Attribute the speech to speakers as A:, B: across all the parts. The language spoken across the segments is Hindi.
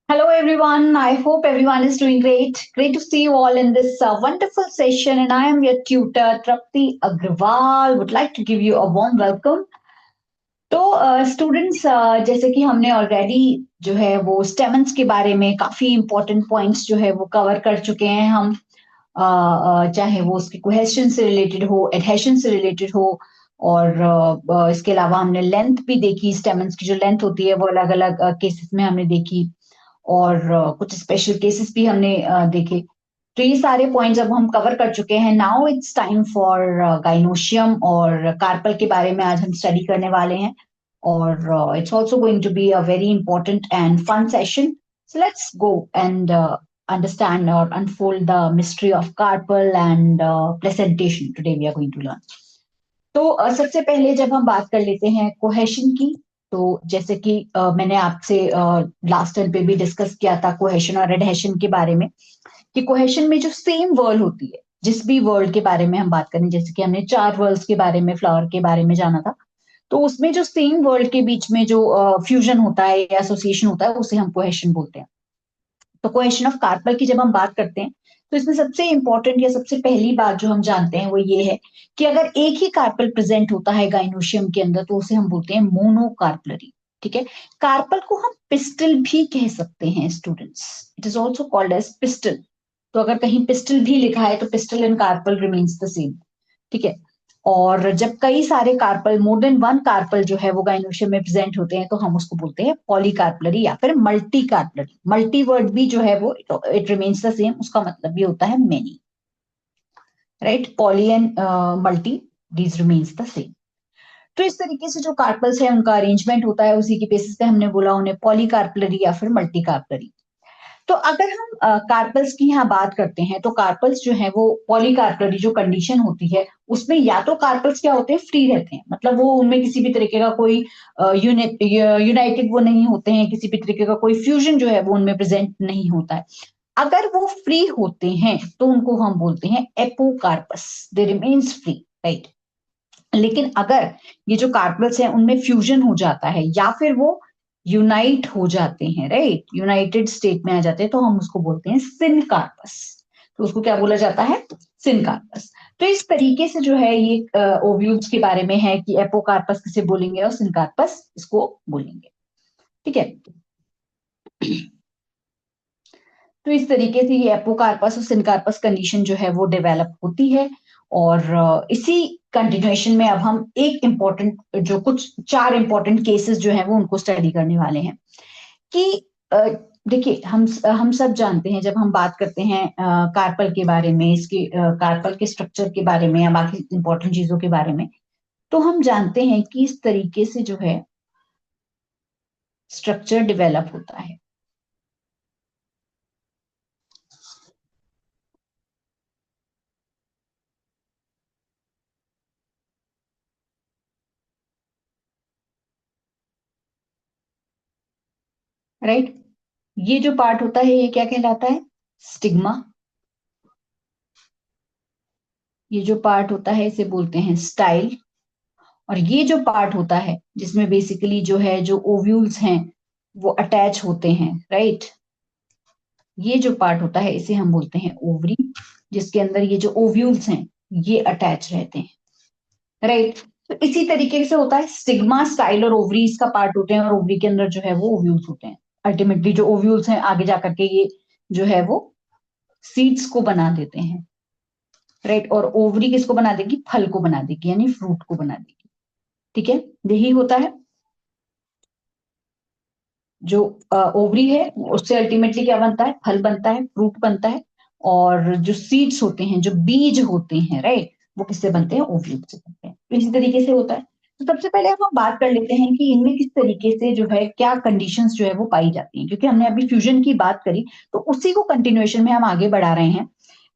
A: Hello, everyone. I hope everyone is doing great. Great to see you all in this wonderful session. And I am your tutor, Trapti Agrawal. Would like to give you a warm welcome. तो स्टूडेंट्स जैसे कि हमने ऑलरेडी जो है वो स्टेमन्स के बारे में काफी इंपॉर्टेंट पॉइंट्स जो है वो कवर कर चुके हैं हम चाहे वो उसके कोहेशन से रिलेटेड हो एडहेशन से रिलेटेड हो और इसके अलावा हमने लेंथ भी देखी स्टेमन्स की जो लेंथ होती है वो अलग अलग केसेस में हमने देखी और कुछ स्पेशल केसेस भी हमने देखे तो ये सारे पॉइंट्स अब हम कवर कर चुके हैं now it's time for gynoecium और कार्पल के बारे में आज हम स्टडी करने वाले हैं और it's also going to be a very important and fun session so let's go and understand or unfold the mystery of carpal and placentation today we are going to learn तो सबसे पहले जब हम बात कर लेते हैं कोहेशन की तो जैसे कि मैंने आपसे लास्ट टाइम पे भी डिस्कस किया था कोहेशन और एडहेशन के बारे में कि कोहेशन में जो सेम वर्ड होती है जिस भी वर्ड के बारे में हम बात करें जैसे कि हमने चार वर्ड्स के बारे में फ्लावर के बारे में जाना था तो उसमें जो सेम वर्ड के बीच में जो फ्यूजन होता है या एसोसिएशन होता है उसे हम कोहेशन बोलते हैं तो कोहेशन ऑफ कार्पल की जब हम बात करते हैं तो इसमें सबसे इंपॉर्टेंट या सबसे पहली बात जो हम जानते हैं वो ये है कि अगर एक ही कार्पल प्रेजेंट होता है गाइनोशियम के अंदर तो उसे हम बोलते हैं मोनोकार्पलरी ठीक है कार्पल को हम पिस्टल भी कह सकते हैं students it is also called as pistil तो अगर कहीं पिस्टल भी लिखा है तो pistil and carpel remains the same ठीक है और जब कई सारे carpel more than one carpel जो है वो गाइनोशियम में प्रेजेंट होते हैं तो हम उसको बोलते हैं पॉलीकार्पलरी या फिर मल्टी कार्पलरी मल्टी वर्ड भी जो है वो इट रिमेन्स द सेम उसका मतलब भी होता है many right poly and multi these remains the same तो इस तरीके से जो कार्पल्स है उनका अरेंजमेंट होता है उसी के बेसिस पे हमने बोला उन्हें पॉलीकार्पलरी या फिर मल्टी कार्पलरी तो अगर हम कार्पल्स की यहाँ बात करते हैं तो कार्पल्स जो है वो पॉलीकार्पलरी जो कंडीशन होती है उसमें या तो कार्पल्स क्या होते हैं फ्री रहते हैं मतलब वो उनमें किसी भी तरीके का कोई यूनाइटेड वो नहीं होते हैं किसी भी तरीके का कोई फ्यूजन जो है वो उनमें प्रेजेंट नहीं होता है अगर वो फ्री होते हैं तो उनको हम बोलते हैं एपोकार्पस दे रिमेन्स फ्री राइट लेकिन अगर ये जो कार्पल्स हैं उनमें फ्यूजन हो जाता है या फिर वो यूनाइट हो जाते हैं राइट यूनाइटेड स्टेट में आ जाते हैं तो हम उसको बोलते हैं सिनकार्पस तो उसको क्या बोला जाता है सिनकार्पस तो इस तरीके से जो है ये ओव्यूल्स के बारे में है कि एपोकार्पस किसे बोलेंगे और सिनकार्पस इसको बोलेंगे ठीक है तो इस तरीके से ये एपोकार्पस और सिनकार्पस कंडीशन जो है वो डेवलप होती है और इसी कंटिन्यूएशन में अब हम एक इम्पोर्टेंट जो कुछ चार इम्पोर्टेंट केसेस जो हैं वो उनको स्टडी करने वाले हैं कि देखिए हम सब जानते हैं जब हम बात करते हैं कार्पल के बारे में इसके कार्पल के स्ट्रक्चर के बारे में या बाकी इंपॉर्टेंट चीजों के बारे में तो हम जानते हैं कि इस तरीके से जो है स्ट्रक्चर डेवलप होता है राइट ये जो पार्ट होता है ये क्या कहलाता है स्टिग्मा ये जो पार्ट होता है इसे बोलते हैं स्टाइल और ये जो पार्ट होता है जिसमें बेसिकली जो है जो ओव्यूल्स हैं वो अटैच होते हैं राइट ये जो पार्ट होता है इसे हम बोलते हैं ओवरी जिसके अंदर ये जो ओव्यूल्स हैं ये अटैच रहते हैं राइट तो इसी तरीके से होता है स्टिग्मा स्टाइल और ओवरीज का पार्ट होते हैं और ओवरी के अंदर जो है वो ओव्यूल्स होते हैं अल्टीमेटली जो ओव्यूल्स हैं आगे जाकर के ये जो है वो सीड्स को बना देते हैं राइट और ओवरी किसको बना देगी फल को बना देगी यानी फ्रूट को बना देगी ठीक है यही होता है जो ओवरी है उससे अल्टीमेटली क्या बनता है फल बनता है फ्रूट बनता है और जो सीड्स होते हैं जो बीज होते हैं राइट वो किससे बनते हैं ओवरी से बनते हैं तो इसी तरीके से होता है तो सबसे पहले हम बात कर लेते हैं कि इनमें किस तरीके से जो है क्या कंडीशंस जो है वो पाई जाती हैं क्योंकि हमने अभी फ्यूजन की बात करी तो उसी को कंटिन्यूएशन में हम आगे बढ़ा रहे हैं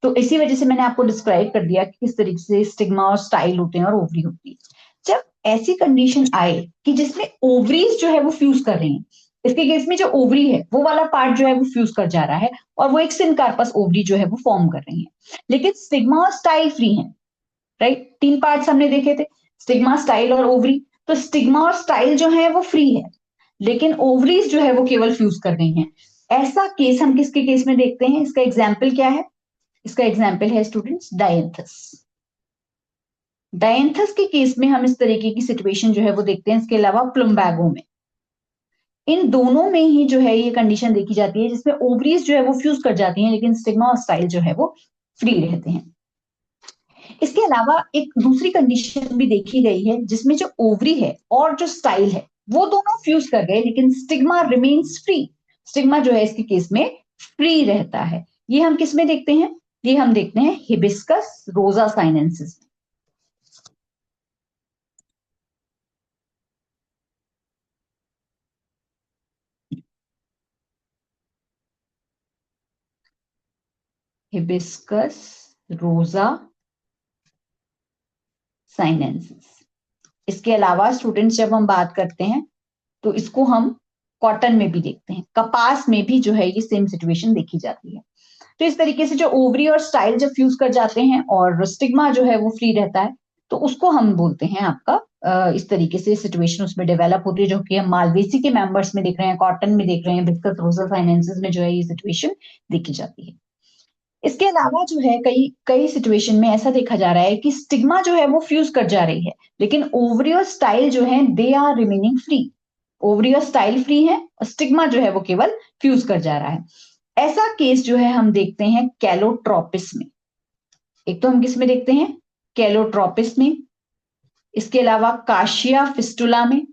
A: तो इसी वजह से मैंने आपको डिस्क्राइब कर दिया कि किस तरीके से स्टिग्मा और स्टाइल होते हैं और ओवरी होती है जब ऐसी कंडीशन आए कि जिसमें ओवरीज जो है वो फ्यूज कर रही हैं इसके केस में जो ओवरी है वो वाला पार्ट जो है वो फ्यूज कर जा रहा है और वो एक सिनकार्पस ओवरी जो है वो फॉर्म कर रही है लेकिन स्टिग्मा और स्टाइल फ्री है राइट तीन पार्ट्स हमने देखे थे स्टिग्मा स्टाइल और ओवरी तो स्टिग्मा और स्टाइल जो है वो फ्री है लेकिन ओवरीज जो है वो केवल फ्यूज कर रही हैं ऐसा केस हम किसके केस में देखते हैं? इसका एग्जाम्पल क्या है? इसका एग्जाम्पल है स्टूडेंट्स डायंथस। डायंथस के केस में हम इस तरीके की सिचुएशन जो है वो देखते हैं। इसके अलावा प्लम्बैगो में, इन दोनों में ही जो है ये कंडीशन देखी जाती है जिसमें ओवरीज जो है वो फ्यूज कर जाती हैं, लेकिन स्टिग्मा और स्टाइल जो है वो फ्री रहते हैं। इसके अलावा एक दूसरी कंडीशन भी देखी गई है जिसमें जो ओवरी है और जो स्टाइल है वो दोनों फ्यूज कर गए, लेकिन स्टिग्मा रिमेन्स फ्री। स्टिग्मा जो है इसके केस में फ्री रहता है। ये हम किस में देखते हैं? ये हम देखते हैं हिबिस्कस रोजा साइनेंसिस। हिबिस्कस रोजा साइनेंसिस। इसके अलावा स्टूडेंट्स जब हम बात करते हैं तो इसको हम कॉटन में भी देखते हैं, कपास में भी जो है ये सेम सिचुएशन देखी जाती है। तो इस तरीके से जो ओवरी और स्टाइल जब फ्यूज कर जाते हैं और स्टिग्मा जो है वो फ्री रहता है, तो उसको हम बोलते हैं आपका इस तरीके से सिचुएशन उसमें डेवलप होती है, जो कि हम मालवेसी के मेंबर्स में देख रहे हैं, कॉटन में देख रहे हैं, बिस्कस रोजा साइनेंसिस में जो है ये सिचुएशन देखी जाती है। इसके अलावा जो है कई कई सिचुएशन में ऐसा देखा जा रहा है कि स्टिग्मा जो है वो फ्यूज कर जा रही है, लेकिन ओवरी और स्टाइल जो है they are remaining free. Ovary और स्टाइल फ्री है और स्टिग्मा जो है वो केवल फ्यूज कर जा रहा है। ऐसा केस जो है हम देखते हैं कैलोट्रोपिस में। एक तो हम किस में देखते हैं? कैलोट्रोपिस में। इसके अलावा काशिया फिस्टुला में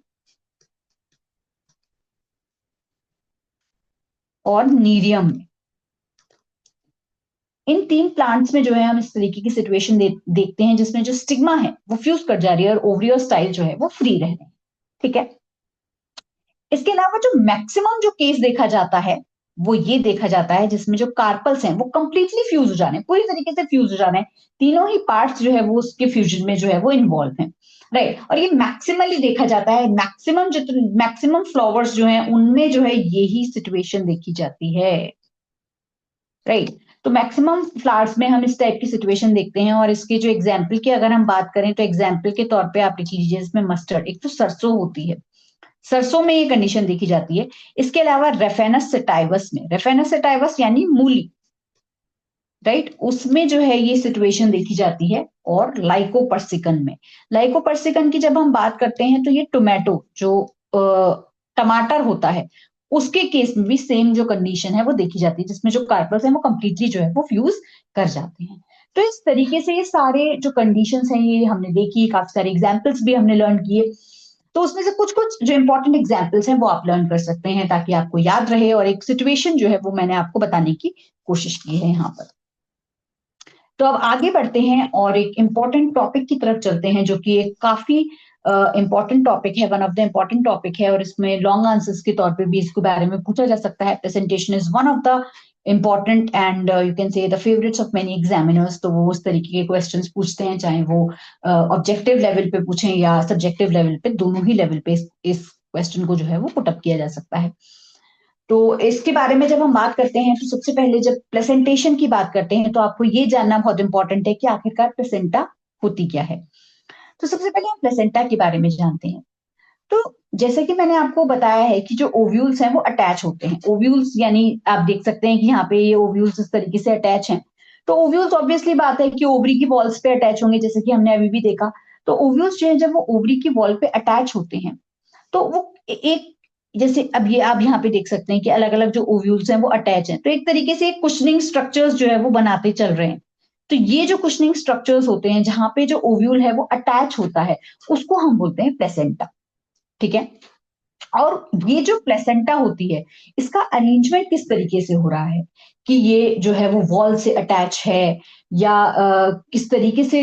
A: और नीरियम में। इन तीन प्लांट्स में जो है हम इस तरीके की सिचुएशन देखते हैं जिसमें जो स्टिग्मा है वो फ्यूज कर जा रही है और ओवरी और स्टाइल जो है वो फ्री रह रहे हैं। ठीक है। इसके अलावा जो मैक्सिमम जो केस देखा जाता है वो ये देखा जाता है जिसमें जो कार्पल्स हैं वो कंप्लीटली फ्यूज हो जाने, पूरी तरीके से फ्यूज हो जाने, तीनों ही पार्ट्स जो है वो उसके फ्यूजन में जो है वो इन्वॉल्व हैं। राइट। और ये मैक्सिमली देखा जाता है, मैक्सिमम जितने मैक्सिमम फ्लावर्स जो हैं उनमें जो है यही सिचुएशन देखी जाती है। राइट। तो मैक्सिमम फ्लावर्स में हम इस टाइप की सिचुएशन देखते हैं। और इसके जो एग्जाम्पल की अगर हम बात करें तो एग्जाम्पल के तौर पे आप लिख लीजिए, इसमें मस्टर्ड, एक तो सरसों होती है, सरसों में ये कंडीशन देखी जाती है। इसके अलावा रेफेनस सेटाइवस में, रेफेनस सेटाइवस यानी मूली, राइट, उसमें जो है ये सिचुएशन देखी जाती है। और लाइकोपर्सिकन में, लाइकोपर्सिकन की जब हम बात करते हैं तो ये टोमेटो जो टमाटर होता है उसके केस में भी सेम जो कंडीशन है वो देखी जाती है, जिसमें जो कार्पल्स है वो कंप्लीटली जो है वो फ्यूज कर जाते हैं। तो इस तरीके से ये सारे जो कंडीशंस हैं ये हमने देखी, काफी सारे एग्जाम्पल्स भी हमने लर्न किए। तो उसमें से कुछ कुछ जो इंपॉर्टेंट एग्जाम्पल्स हैं वो आप लर्न कर सकते हैं ताकि आपको याद रहे, और एक सिचुएशन जो है वो मैंने आपको बताने की कोशिश की है यहाँ पर। तो अब आगे बढ़ते हैं और एक इम्पॉर्टेंट टॉपिक की तरफ चलते हैं जो कि एक काफी इम्पॉर्टेंट टॉपिक है, one of the important topic है, और इसमें लॉन्ग आंसर्स के तौर पे भी इसके बारे में पूछा जा सकता है। Presentation is one of the important and you can say the favourites of many examiners. तो वो उस तरीके के क्वेश्चंस पूछते हैं, चाहे वो ऑब्जेक्टिव लेवल पे पूछें या सब्जेक्टिव लेवल पे, दोनों ही लेवल पे इस क्वेश्चन को जो है वो पुटअप किया जा सकता है। तो इसके बारे में जब हम बात करते हैं तो सबसे पहले जब प्रेजेंटेशन की बात करते हैं तो आपको ये जानना बहुत इंपॉर्टेंट है कि आखिरकार प्लेसेंटा होती क्या है। तो सबसे पहले हम प्लेसेंटा के बारे में जानते हैं। तो जैसे कि मैंने आपको बताया है कि जो ओव्यूल्स हैं वो अटैच होते हैं। ओव्यूल्स यानी आप देख सकते हैं कि यहाँ पे ये ओव्यूल्स इस तरीके से अटैच हैं। तो ओव्यूल्स ऑब्वियसली बात है कि ओवरी की वॉल्स पे अटैच होंगे, जैसे कि हमने अभी भी देखा। तो ओव्यूल्स जो है जब वो ओवरी की वॉल पे अटैच होते हैं तो वो एक, जैसे अब ये आप यहाँ पे देख सकते हैं कि अलग अलग जो ओव्यूल्स हैं वो अटैच हैं, तो एक तरीके से कुशनिंग स्ट्रक्चर्स जो है वो बनाते चल रहे हैं। तो ये जो कुशनिंग स्ट्रक्चर्स होते हैं जहां पे जो ओव्यूल है वो अटैच होता है उसको हम बोलते हैं प्लेसेंटा। ठीक है। और ये जो प्लेसेंटा होती है इसका अरेंजमेंट किस तरीके से हो रहा है कि ये जो है वो वॉल से अटैच है या किस तरीके से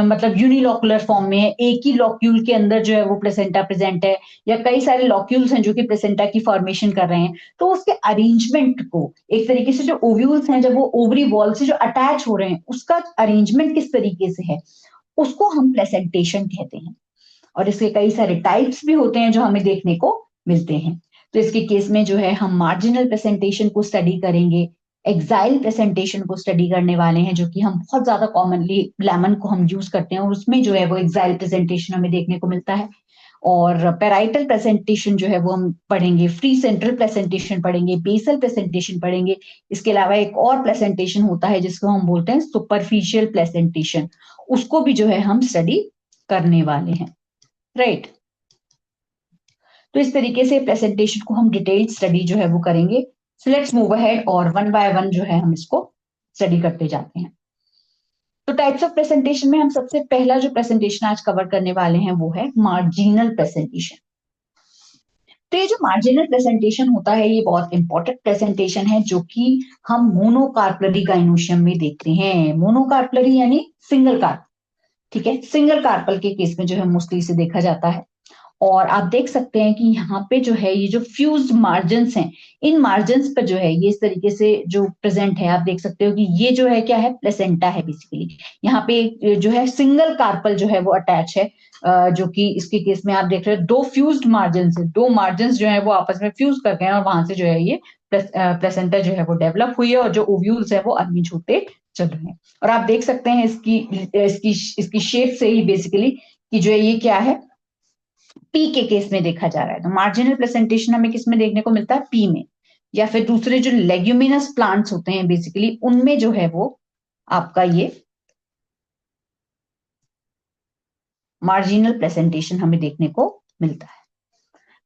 A: मतलब यूनिलॉकुलर फॉर्म में है, एक ही लॉक्यूल के अंदर जो है वो प्लेसेंटा प्रेजेंट है, या कई सारे लॉक्यूल्स हैं जो कि प्लेसेंटा की फॉर्मेशन कर रहे हैं। तो उसके अरेंजमेंट को एक तरीके से जो ओव्यूल्स हैं जब वो ओवरी वॉल से जो अटैच हो रहे हैं उसका अरेंजमेंट किस तरीके से है उसको हम प्लेसेंटेशन कहते हैं। और इसके कई सारे टाइप्स भी होते हैं जो हमें देखने को मिलते हैं। तो इसके केस में जो है हम मार्जिनल प्रेजेंटेशन को स्टडी करेंगे, एक्साइल प्रेजेंटेशन को स्टडी करने वाले हैं, जो कि हम बहुत ज्यादा कॉमनली लेमन को हम यूज करते हैं और उसमें जो है वो एक्साइल प्रेजेंटेशन हमें देखने को मिलता है। और पेराइटल प्रेजेंटेशन जो है वो हम पढ़ेंगे, फ्री सेंट्रल प्रेजेंटेशन पढ़ेंगे, बेसल प्रेजेंटेशन पढ़ेंगे। इसके अलावा एक और प्रेजेंटेशन होता है जिसको हम बोलते हैं सुपरफिशियल प्रेजेंटेशन, उसको भी जो है हम स्टडी करने वाले हैं, राइट। तो इस तरीके से प्रेजेंटेशन को हम डिटेल स्टडी जो है वो करेंगे। सो लेट्स मूव अहेड और वन बाय वन जो है हम इसको स्टडी करते जाते हैं। तो टाइप्स ऑफ प्रेजेंटेशन में हम सबसे पहला जो प्रेजेंटेशन आज कवर करने वाले हैं वो है मार्जिनल प्रेजेंटेशन। तो ये जो मार्जिनल प्रेजेंटेशन होता है ये बहुत इंपॉर्टेंट प्रेजेंटेशन है जो कि हम मोनोकार्पलरी गाइनोशियम में देखते हैं। मोनोकार्पलरी यानी सिंगल कार्प, ठीक है, सिंगल कार्पल के केस में जो है मोस्टली इसे देखा जाता है। और आप देख सकते हैं कि यहाँ पे जो है ये जो फ्यूज मार्जिन्स हैं, इन मार्जिन्स पर जो है ये इस तरीके से जो प्रेजेंट है, आप देख सकते हो कि ये जो है क्या है, प्लेसेंटा है बेसिकली। यहाँ पे जो है सिंगल कार्पल जो है वो अटैच है, जो कि इसके केस में आप देख रहे हो दो फ्यूज्ड मार्जिन है, दो मार्जिन जो है वो आपस में फ्यूज कर गए हैं और वहां से जो है ये प्लेसेंटा जो है वो डेवलप हुई है और जो ओव्यूल्स है वो अनमिज होते चल रहे हैं। और आप देख सकते हैं इसकी इसकी इसकी शेप से ही बेसिकली कि जो है ये क्या है, पी के केस में देखा जा रहा है। तो मार्जिनल प्रेजेंटेशन हमें किस में देखने को मिलता है, पी में, या फिर दूसरे जो लेग्यूमिनस प्लांट्स होते हैं बेसिकली उनमें जो है वो आपका ये मार्जिनल प्रेजेंटेशन हमें देखने को मिलता है।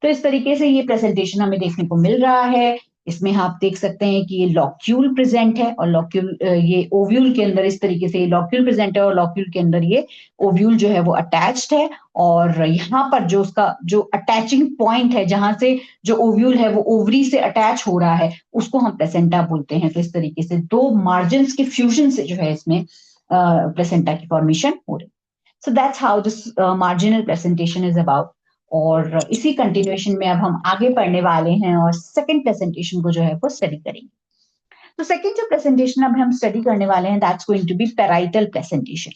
A: तो इस तरीके से ये प्रेजेंटेशन हमें देखने को मिल रहा है। इसमें आप देख सकते हैं कि ये लॉक्यूल प्रेजेंट है और लॉक्यूल ये ओव्यूल के अंदर इस तरीके से लॉक्यूल प्रेजेंट है और लॉक्यूल के अंदर ये ओव्यूल जो है वो अटैच्ड है। और यहाँ पर जो उसका जो अटैचिंग पॉइंट है जहां से जो ओव्यूल है वो ओवरी से अटैच हो रहा है उसको हम प्लेसेंटा बोलते हैं। तो इस तरीके से दो मार्जिन के फ्यूजन से जो है इसमें प्लेसेंटा की फॉर्मेशन हो रही है। So that's how this marginal presentation is about. और इसी कंटिन्यूएशन में अब हम आगे पढ़ने वाले हैं और सेकंड प्रेजेंटेशन को जो है वो स्टडी करेंगे। तो सेकंड जो प्रेजेंटेशन अब हम स्टडी करने वाले हैं that's going to be parietal presentation.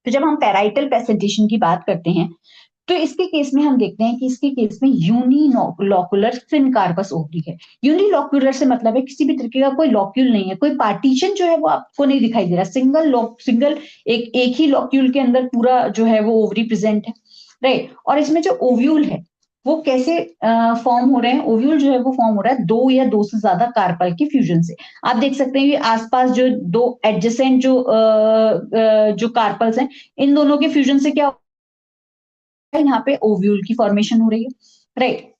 A: तो जब हम पेराइटल प्रेजेंटेशन की बात करते हैं तो इसके केस में हम देखते हैं कि इसके केस में यूनिलॉकुलर सिनकार्पस ओवरी है। यूनिलॉकुलर से मतलब है किसी भी तरीके का कोई लॉक्यूल नहीं है, कोई पार्टीशन जो है वो आपको नहीं दिखाई दे रहा, सिंगल एक ही लॉक्यूल के अंदर पूरा जो है वो ओवरी प्रेजेंट है, राइट। और इसमें जो ओव्यूल है वो कैसे फॉर्म हो रहे हैं, ओव्यूल जो है वो फॉर्म हो रहा है दो या दो से ज्यादा कार्पल के फ्यूजन से। आप देख सकते हैं कि आसपास जो दो एडजेसेंट जो कार्पल्स हैं इन दोनों के फ्यूजन से क्या यहाँ पे ओव्यूल की फॉर्मेशन हो रही है, राइट।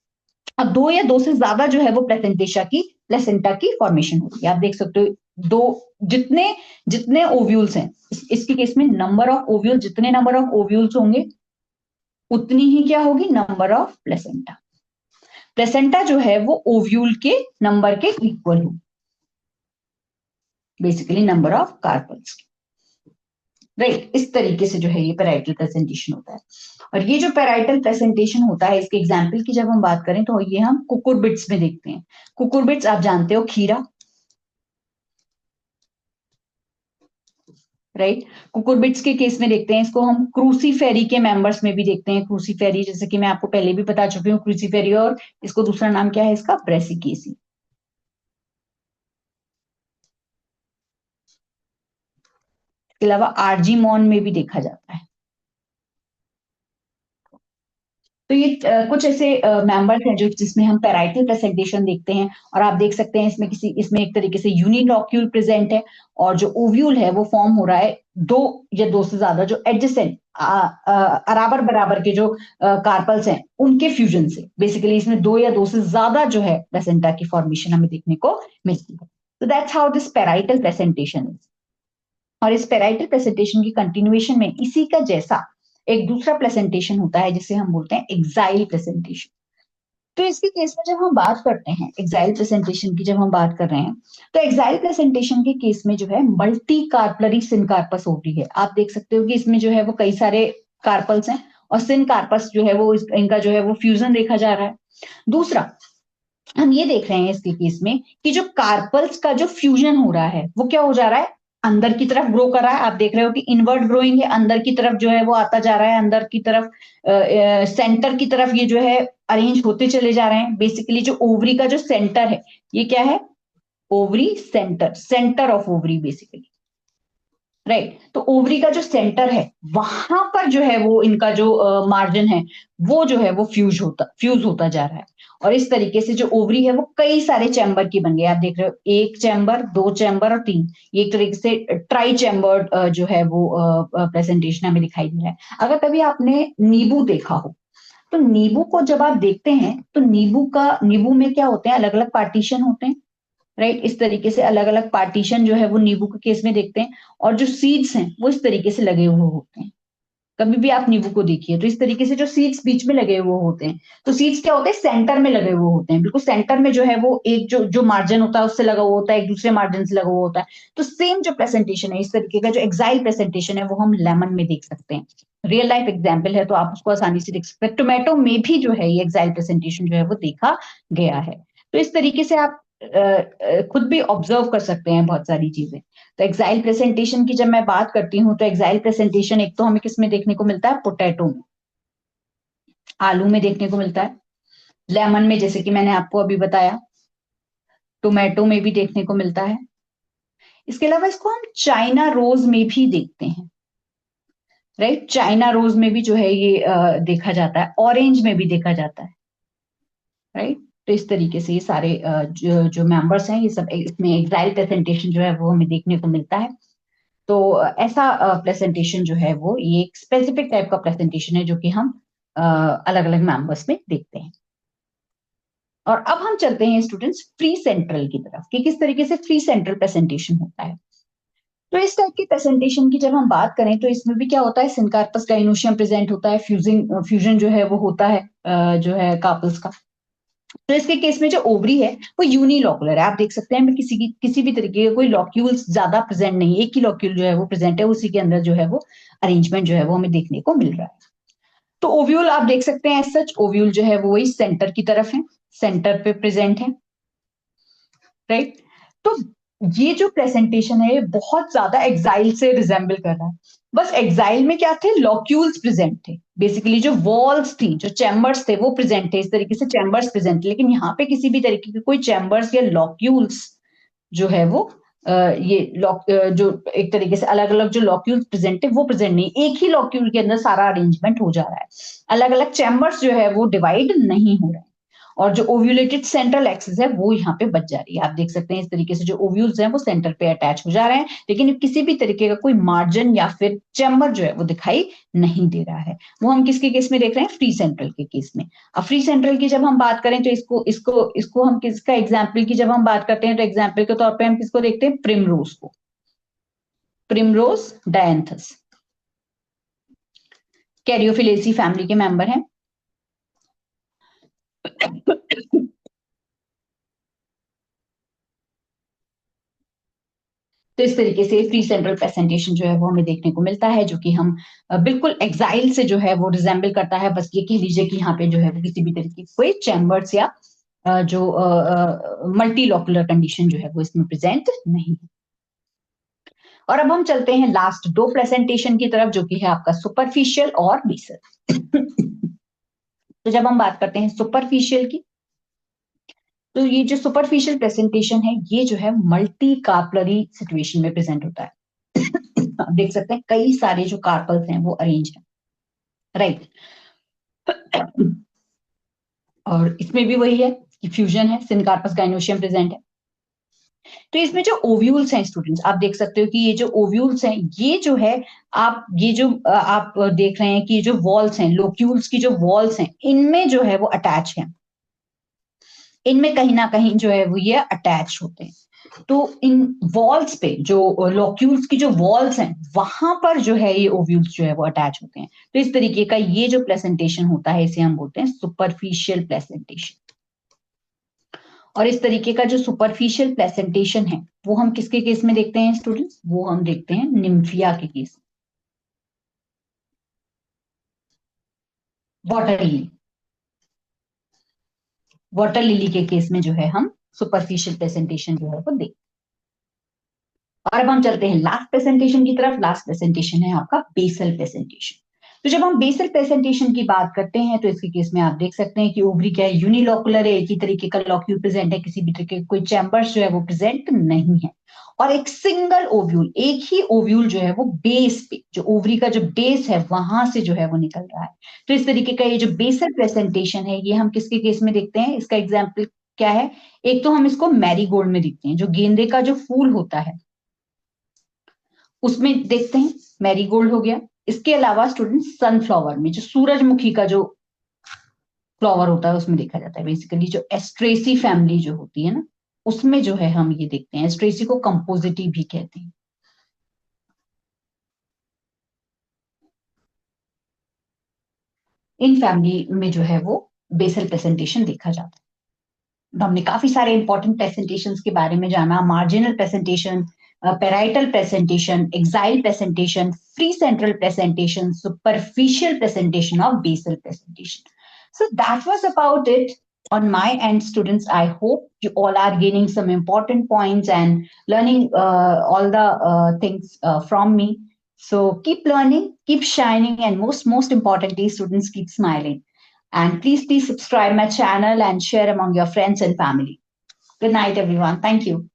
A: अब दो या दो से ज्यादा जो है वो प्लेसेंटा की फॉर्मेशन हो रही है। आप देख सकते हो दो जितने जितने ओव्यूल्स हैं इसके केस में नंबर ऑफ ओव्यूल, जितने नंबर ऑफ ओव्यूल्स होंगे उतनी ही क्या होगी, नंबर ऑफ प्लेसेंटा। प्लेसेंटा जो है वो ओव्यूल के नंबर के इक्वल हो, basically number of carpels, right. इस तरीके से जो है ये पेराइटल प्रेजेंटेशन होता है। और ये जो पेराइटल प्रेजेंटेशन होता है इसके एग्जाम्पल की जब हम बात करें तो ये हम कुकुरबिट्स में देखते हैं। कुकुरबिट्स आप जानते हो, खीरा, राइट। कुकुरबिट्स के केस में देखते हैं इसको हम क्रूसीफेरी के मेंबर्स में भी देखते हैं। क्रूसीफेरी जैसे कि मैं आपको पहले भी बता चुकी हूँ क्रूसीफेरी, और इसको दूसरा नाम क्या है इसका, ब्रेसिकेसी। इसके अलावा आर्जीमोन में भी देखा जाता है। तो ये कुछ ऐसे मेंबर्स हैं जो जिसमें हम पेराइटल प्रेजेंटेशन देखते हैं। और आप देख सकते हैं इसमें एक तरीके से यूनिलॉक्यूल प्रेजेंट है और जो ओव्यूल है वो फॉर्म हो रहा है दो या दो से ज्यादा जो एडजेसेंट बराबर बराबर के जो कार्पल्स हैं उनके फ्यूजन से। बेसिकली इसमें दो या दो से ज्यादा जो है प्लेसेंटा की फॉर्मेशन हमें देखने को मिलती है। तो that's how this parietal presentation is. और इस पेराइटल प्रेजेंटेशन की कंटिन्यूएशन में इसी का जैसा एक दूसरा प्रेजेंटेशन होता है जिसे हम बोलते हैं एक्साइल प्रेजेंटेशन। तो इसके केस में जब हम बात करते हैं एक्साइल प्रेजेंटेशन की, जब हम बात कर रहे हैं तो एक्साइल प्रेजेंटेशन के केस में जो है मल्टी कार्पलरी सिनकार्पस होती है। आप देख सकते हो कि इसमें जो है वो कई सारे कार्पल्स हैं और सिनकार्पस जो है वो इनका जो है वो फ्यूजन देखा जा रहा है। दूसरा हम ये देख रहे हैं इसके केस में कि जो कार्पल्स का जो फ्यूजन हो रहा है वो क्या हो जा रहा है, अंदर की तरफ ग्रो कर रहा है। आप देख रहे हो कि इनवर्ट ग्रोइंग है, अंदर की तरफ जो है वो आता जा रहा है, अंदर की तरफ सेंटर की तरफ ये जो है अरेंज होते चले जा रहे हैं। बेसिकली जो ओवरी का जो सेंटर है ये क्या है, ovary centre, centre of ovary basically, right. तो ओवरी का जो सेंटर है वहां पर जो है वो इनका जो मार्जिन है वो जो है वो फ्यूज होता जा रहा है। और इस तरीके से जो ओवरी है वो कई सारे चैम्बर की बन गई। आप देख रहे हो, एक चैम्बर, दो चैम्बर और तीन। ये एक तरीके से ट्राई चैम्बर्ड जो है वो प्रेजेंटेशन हमें दिखाई दे रहा है। अगर कभी आपने नींबू देखा हो, तो नींबू को जब आप देखते हैं तो नींबू में क्या होते हैं, अलग अलग पार्टीशन होते हैं। राइट, इस तरीके से अलग अलग पार्टीशन जो है वो नींबू के केस में देखते हैं। और जो सीड्स हैं वो इस तरीके से लगे हुए होते हैं। कभी भी आप नींबू को देखिए तो इस तरीके से जो सीड्स बीच में लगे हुए होते हैं। तो सीड्स क्या होते हैं, सेंटर में लगे हुए होते हैं। बिल्कुल सेंटर में जो है वो एक जो जो मार्जिन होता है उससे लगा हुआ होता है, एक दूसरे मार्जिन से लगा हुआ होता है। तो सेम जो प्रेजेंटेशन है, इस तरीके का जो एक्साइल प्रेजेंटेशन है वो हम लेमन में देख सकते हैं। रियल लाइफ एग्जाम्पल है तो आप उसको आसानी से देख सकते हैं। टोमेटो में भी जो है ये एक्साइल प्रेजेंटेशन जो है वो देखा गया है। तो इस तरीके से आप खुद भी ऑब्जर्व कर सकते हैं बहुत सारी चीजें। तो एक्साइल प्रेजेंटेशन की जब मैं बात करती हूँ तो एक्साइल प्रेजेंटेशन एक तो हमें किस में देखने को मिलता है, पोटैटो में, आलू में देखने को मिलता है, लेमन में जैसे कि मैंने आपको अभी बताया, टोमेटो में भी देखने को मिलता है। इसके अलावा इसको हम चाइना रोज में भी देखते हैं। राइट, चाइना रोज में भी जो है ये देखा जाता है, ऑरेंज में भी देखा जाता है। राइट। तो इस तरीके से ये सारे जो मेंबर्स हैं ये सब इसमें एक्साइल प्रेजेंटेशन जो है वो हमें देखने को मिलता है। तो ऐसा प्रेजेंटेशन जो है वो ये एक स्पेसिफिक टाइप का प्रेजेंटेशन है जो कि हम अलग अलग मेंबर्स में देखते हैं। और अब हम चलते हैं स्टूडेंट्स फ्री सेंट्रल की तरफ कि किस तरीके से फ्री सेंट्रल प्रेजेंटेशन होता है। तो इस टाइप की प्रेजेंटेशन की जब हम बात करें तो इसमें भी क्या होता है, सिनकार्पस गाइनोशियम प्रेजेंट होता है, फ्यूजन जो है वो होता है जो है कार्पल्स का। तो इसके केस में जो ओवरी है वो यूनिलॉकुलर है। आप देख सकते हैं किसी भी तरीके का कोई लॉक्यूल्स ज्यादा प्रेजेंट नहीं है, एक ही लॉक्यूल जो है वो प्रेजेंट है, उसी के अंदर जो है वो अरेंजमेंट जो है वो हमें देखने को मिल रहा है। तो ओव्यूल आप देख सकते हैं, एज सच ओव्यूल जो है वो वही सेंटर की तरफ है, सेंटर पे प्रेजेंट है। राइट। तो ये जो प्रेजेंटेशन है ये बहुत ज्यादा एक्साइल से रिजेंबल कर रहा है। बस एक्साइल में क्या थे, लॉक्यूल्स प्रेजेंट थे, बेसिकली जो वॉल्स थी, जो चैम्बर्स थे वो प्रेजेंट थे, इस तरीके से चैम्बर्स प्रेजेंट थे। लेकिन यहाँ पे किसी भी तरीके के कोई चैम्बर्स या लॉक्यूल्स जो है वो ये जो एक तरीके से अलग अलग जो लॉक्यूल्स प्रेजेंट है वो प्रेजेंट नहीं, एक ही लॉक्यूल के अंदर सारा अरेंजमेंट हो जा रहा है। अलग अलग चैम्बर्स जो है वो डिवाइड नहीं हो रहे हैं। और जो ओव्यूलेटेड सेंट्रल एक्सिस है वो यहाँ पे बच जा रही है। आप देख सकते हैं इस तरीके से जो ओव्यूल्स हैं वो सेंटर पे अटैच हो जा रहे हैं, लेकिन किसी भी तरीके का कोई मार्जिन या फिर चैम्बर जो है वो दिखाई नहीं दे रहा है। वो हम किसके केस में देख रहे हैं, फ्री सेंट्रल के केस में। अब फ्री सेंट्रल की जब हम बात करें तो इसको हम किसका एग्जाम्पल की जब हम बात करते हैं तो एग्जाम्पल के तौर पर हम किसको देखते हैं, प्रिमरोज को, प्रिमरोज डायंथस, कैरियोफिलेसी फैमिली के मेंबर हैं। तो इस तरीके से फ्री सेंट्रल प्रेजेंटेशन जो है वो हमें देखने को मिलता है, जो कि हम बिल्कुल एक्साइल से जो है वो रिजेंबल करता है। बस ये कह लीजिए कि यहाँ पे जो है वो किसी भी तरीके की कोई चैम्बर्स या जो मल्टीलॉकुलर कंडीशन जो है वो इसमें प्रेजेंट नहीं है। और अब हम चलते हैं लास्ट दो प्रेजेंटेशन की तरफ, जो कि है आपका सुपरफिशियल और बेसल। तो जब हम बात करते हैं सुपरफिशियल की, तो ये जो सुपरफिशियल प्रेजेंटेशन है ये जो है मल्टी कार्पलरी सिचुएशन में प्रेजेंट होता है। आप देख सकते हैं कई सारे जो कार्पल्स हैं वो अरेंज है। राइट। और इसमें भी वही है कि फ्यूजन है, सिनकार्पस गाइनोशियम प्रेजेंट है। तो इसमें जो ओव्यूल्स हैं स्टूडेंट्स, आप देख सकते हो कि ये जो ओव्यूल्स हैं ये जो है, आप देख रहे हैं कि ये जो वॉल्स हैं, लोक्यूल्स की जो वॉल्स हैं इनमें जो है वो अटैच है, इनमें कहीं ना कहीं जो है वो ये अटैच होते हैं। तो इन वॉल्स पे जो लॉक्यूल्स की जो वॉल्स हैं वहां पर जो है ये ओव्यूल्स जो है वो अटैच होते हैं। तो इस तरीके का ये जो प्रेजेंटेशन होता है इसे हम बोलते हैं सुपरफिशियल प्रेजेंटेशन। और इस तरीके का जो सुपरफिशियल प्रेजेंटेशन है वो हम किसके केस में देखते हैं स्टूडेंट्स, वो हम देखते हैं निम्फिया के case, water lily, water lily के केस में जो है हम सुपरफिशियल प्रेजेंटेशन जो है वो देखते हैं। और अब हम चलते हैं लास्ट प्रेजेंटेशन की तरफ। लास्ट प्रेजेंटेशन है आपका बेसल प्रेजेंटेशन। तो जब हम बेसल प्रेजेंटेशन की बात करते हैं तो इसके केस में आप देख सकते हैं कि ओवरी क्या है, यूनिलोकुलर है, एक ही तरीके का लॉक्यूल प्रेजेंट है, किसी भी तरीके कोई चैम्बर्स जो है वो प्रेजेंट नहीं है, और एक सिंगल ओव्यूल, एक ही ओव्यूल जो है वो बेस पे, जो ओवरी का जो बेस है वहां से जो है वो निकल रहा है। तो इस तरीके का ये जो बेसल प्रेजेंटेशन है ये हम किसके केस में देखते हैं, इसका एग्जाम्पल क्या है, एक तो हम इसको मैरीगोल्ड में देखते हैं, जो गेंदे का जो फूल होता है उसमें देखते हैं, मैरीगोल्ड हो गया। इसके अलावा स्टूडेंट सनफ्लावर में जो सूरजमुखी का जो फ्लावर होता है उसमें देखा जाता है, बेसिकली जो एस्ट्रेसी फैमिली जो होती है ना उसमें जो है हम ये देखते हैं, एस्ट्रेसी को कंपोजिटी भी कहते हैं। इन फैमिली में जो है वो बेसल प्रेजेंटेशन देखा जाता है। तो हमने काफी सारे इंपॉर्टेंट प्रेजेंटेशन के बारे में जाना, marginal presentation, parietal presentation, axile presentation, free central presentation, superficial presentation of basal presentation. So that was about it on my end, students. I hope you all are gaining some important points and learning all the things from me. So keep learning, keep shining, and most importantly, students, keep smiling. And please subscribe my channel and share among your friends and family. Good night, everyone. Thank you.